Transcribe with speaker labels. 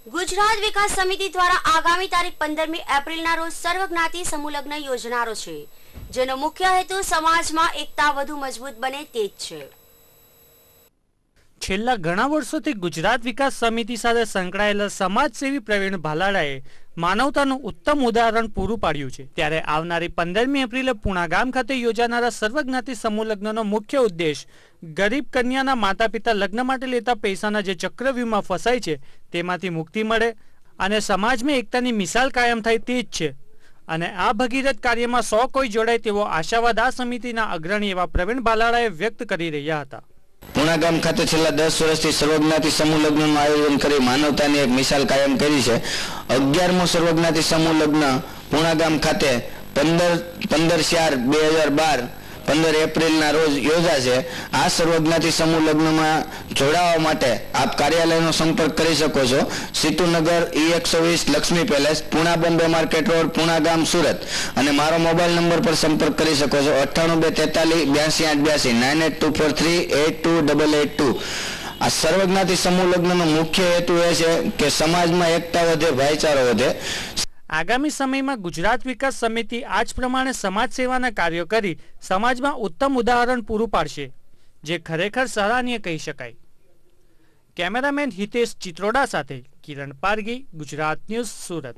Speaker 1: ગુજરાત વિકાસ સમિતિ દ્વારા આગામી તારીખ 15મી એપ્રિલના રોજ સર્વજ્ઞાતિ સમૂહ લગ્ન યોજનારો છે, જેનો મુખ્ય હેતુ સમાજમાં એકતા વધુ મજબૂત બને તે જ છે।
Speaker 2: છેલ્લા ઘણા વર્ષોથી ગુજરાત વિકાસ સમિતિ સાથે સંકળાયેલા સમાજસેવી પ્રવીણ ભાલાળાએ માનવતાનું ઉત્તમ ઉદાહરણ પૂરું પાડ્યું છે। ત્યારે આવનારી 15મી એપ્રિલે પુણા ગામ ખાતે યોજાનારા સર્વજ્ઞાતિ સમૂહ લગ્નનો મુખ્ય ઉદ્દેશ ગરીબ કન્યાના માતા પિતા લગ્ન માટે લેતા પૈસાના જે ચક્રવ્યૂહમાં ફસાય છે તેમાંથી મુક્તિ મળે અને સમાજમાં એકતાની મિસાલ કાયમ થાય તે જ છે। અને આ ભગીરથ કાર્યમાં 100 કોઈ જોડાય તેવો આશાવાદ આ સમિતિના અગ્રણી એવા પ્રવીણ ભાલાળાએ વ્યક્ત કરી રહ્યા હતા।
Speaker 3: પુણા ગામ ખાતે છેલ્લા 10 વર્ષથી સર્વજ્ઞાતિ સમૂહ લગ્નનું આયોજન કરી માનવતાની એક મિસાલ કાયમ કરી છે। 11મો સર્વજ્ઞાતિ સમૂહ લગ્ન પુણા ગામ ખાતે 15/4/2012 15 એપ્રિલના રોજ યોજાશે। આ સર્વજ્ઞાતિ સમૂહ લગ્નમાં જોડાવા માટે આપ કાર્યાલયનો સંપર્ક કરી શકો છો। સીતુનગર E120 Lakshmi palace, Puna Bombay market road, Puna ગામ, સુરત। અને મારો મોબાઈલ નંબર પર સંપર્ક કરી શકો છો 98234882 9824382882। આ સર્વજ્ઞાતિ સમૂહ લગ્નનો મુખ્ય હેતુ એ છે કે સમાજમાં એકતા વધે, ભાઈચારો વધે।
Speaker 2: આગામી સમયમાં ગુજરાત વિકાસ સમિતિ આ જ પ્રમાણે સમાજ સેવાના કાર્યો કરી સમાજમાં ઉત્તમ ઉદાહરણ પૂરું પાડશે, જે ખરેખર સરાહનીય કહી શકાય। કેમેરામેન હિતેશ ચિત્રોડા સાથે કિરણ પારગી, ગુજરાત ન્યૂઝ, સુરત।